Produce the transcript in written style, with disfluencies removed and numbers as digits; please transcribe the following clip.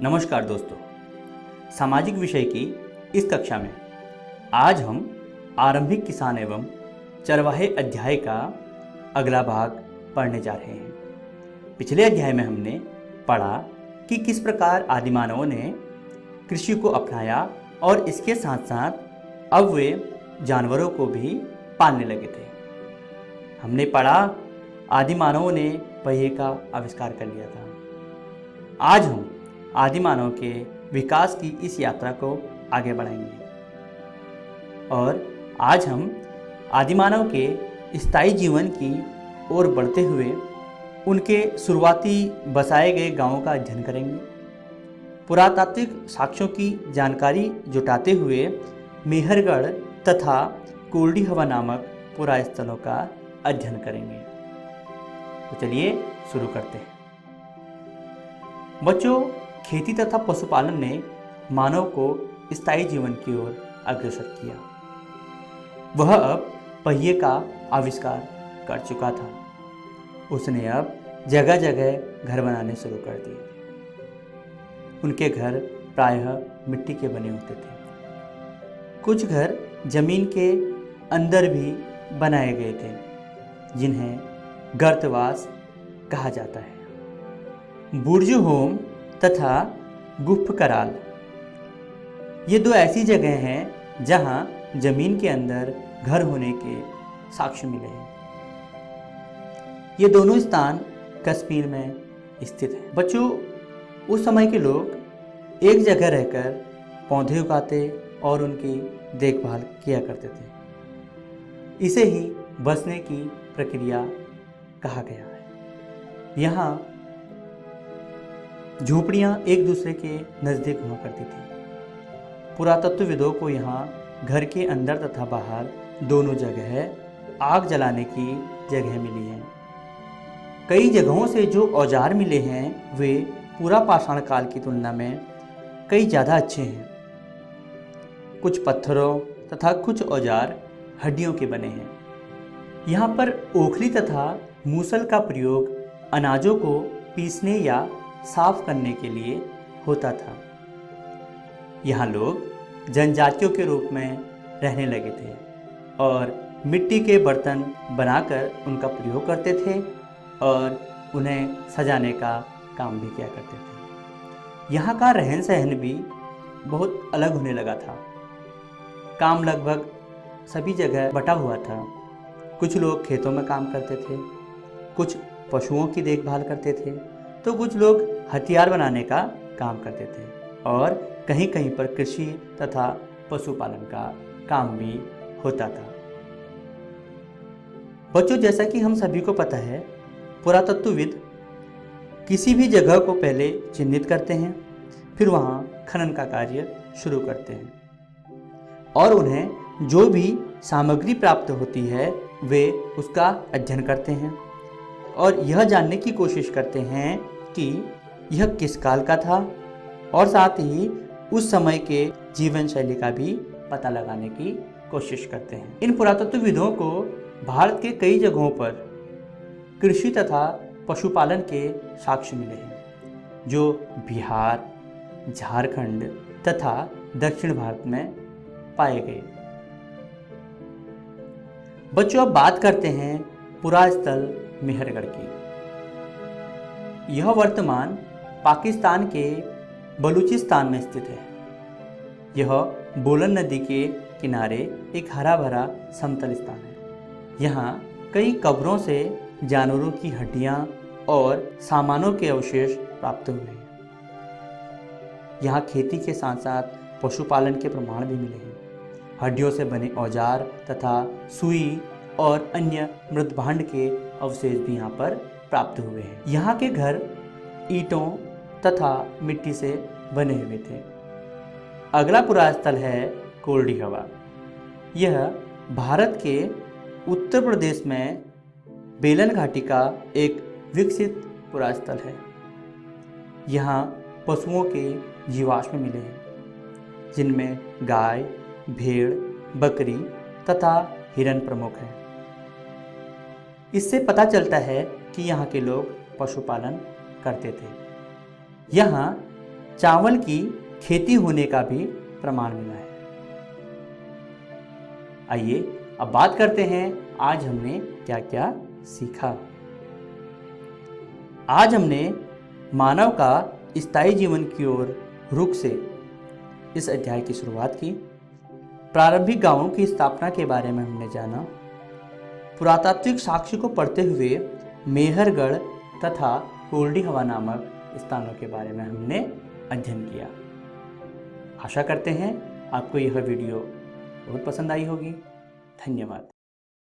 नमस्कार दोस्तों, सामाजिक विषय की इस कक्षा में आज हम आरंभिक किसान एवं चरवाहे अध्याय का अगला भाग पढ़ने जा रहे हैं। पिछले अध्याय में हमने पढ़ा कि किस प्रकार आदिमानवों ने कृषि को अपनाया और इसके साथ साथ अब वे जानवरों को भी पालने लगे थे। हमने पढ़ा आदिमानवों ने पहिए का आविष्कार कर लिया था। आज हम आदिमानव के विकास की इस यात्रा को आगे बढ़ाएंगे और आज हम आदिमानव के स्थायी जीवन की ओर बढ़ते हुए उनके शुरुआती बसाए गए गांवों का अध्ययन करेंगे। पुरातात्विक साक्ष्यों की जानकारी जुटाते हुए मेहरगढ़ तथा कोल्डी हवा नामक पुरास्थलों का अध्ययन करेंगे। तो चलिए शुरू करते हैं। बच्चों, खेती तथा पशुपालन ने मानव को स्थायी जीवन की ओर अग्रसर किया। वह अब पहिए का आविष्कार कर चुका था। उसने अब जगह जगह घर बनाने शुरू कर दिए। उनके घर प्रायः मिट्टी के बने होते थे। कुछ घर जमीन के अंदर भी बनाए गए थे, जिन्हें गर्तवास कहा जाता है। बुर्ज होम तथा गुफ कराल, ये दो ऐसी जगह हैं जहां जमीन के अंदर घर होने के साक्ष्य मिले हैं। ये दोनों स्थान कश्मीर में स्थित हैं। बच्चों, उस समय के लोग एक जगह रहकर पौधे उगाते और उनकी देखभाल किया करते थे। इसे ही बसने की प्रक्रिया कहा गया है। यहाँ झोपड़ियाँ एक दूसरे के नज़दीक हुआ करती थी। पुरातत्वविदों को यहाँ घर के अंदर तथा बाहर दोनों जगह आग जलाने की जगह मिली है। कई जगहों से जो औजार मिले हैं वे पूरा पाषाण काल की तुलना में कई ज़्यादा अच्छे हैं। कुछ पत्थरों तथा कुछ औजार हड्डियों के बने हैं। यहाँ पर ओखली तथा मूसल का प्रयोग अनाजों को पीसने या साफ करने के लिए होता था। यहाँ लोग जनजातियों के रूप में रहने लगे थे और मिट्टी के बर्तन बनाकर उनका प्रयोग करते थे और उन्हें सजाने का काम भी किया करते थे। यहाँ का रहन सहन भी बहुत अलग होने लगा था। काम लगभग सभी जगह बटा हुआ था। कुछ लोग खेतों में काम करते थे, कुछ पशुओं की देखभाल करते थे, तो कुछ लोग हथियार बनाने का काम करते थे और कहीं कहीं पर कृषि तथा पशुपालन का काम भी होता था। बच्चों, जैसा कि हम सभी को पता है, पुरातत्वविद किसी भी जगह को पहले चिन्हित करते हैं, फिर वहाँ खनन का कार्य शुरू करते हैं और उन्हें जो भी सामग्री प्राप्त होती है वे उसका अध्ययन करते हैं और यह जानने की कोशिश करते हैं कि यह किस काल का था और साथ ही उस समय के जीवन शैली का भी पता लगाने की कोशिश करते हैं। इन पुरातत्वविदों को भारत के कई जगहों पर कृषि तथा पशुपालन के साक्ष्य मिले हैं, जो बिहार, झारखंड तथा दक्षिण भारत में पाए गए। बच्चों, अब बात करते हैं पुरास्थल मेहरगढ़ की। यह वर्तमान पाकिस्तान के बलूचिस्तान में स्थित है। यह बोलन नदी के किनारे एक हरा भरा समतल स्थान है। यहाँ कई कब्रों से जानवरों की हड्डियाँ और सामानों के अवशेष प्राप्त हुए हैं। यहाँ खेती के साथ साथ पशुपालन के प्रमाण भी मिले हैं। हड्डियों से बने औजार तथा सुई और अन्य मृदभांड के अवशेष भी यहाँ पर प्राप्त हुए हैं। यहाँ के घर ईंटों तथा मिट्टी से बने हुए थे। अगला पुरास्थल है कोल्डी हवा। यह भारत के उत्तर प्रदेश में बेलन घाटी का एक विकसित पुरास्थल है। यहाँ पशुओं के जीवाश्म मिले हैं, जिनमें गाय, भेड़, बकरी तथा हिरन प्रमुख हैं। इससे पता चलता है कि यहाँ के लोग पशुपालन करते थे। यहाँ चावल की खेती होने का भी प्रमाण मिला है। आइए अब बात करते हैं आज हमने क्या क्या सीखा। आज हमने मानव का स्थायी जीवन की ओर रुख से इस अध्याय की शुरुआत की। प्रारंभिक गांवों की स्थापना के बारे में हमने जाना। पुरातात्विक साक्ष्य को पढ़ते हुए मेहरगढ़ तथा कोल्डी हवा नामक स्थानों के बारे में हमने अध्ययन किया। आशा करते हैं आपको यह वीडियो बहुत पसंद आई होगी। धन्यवाद।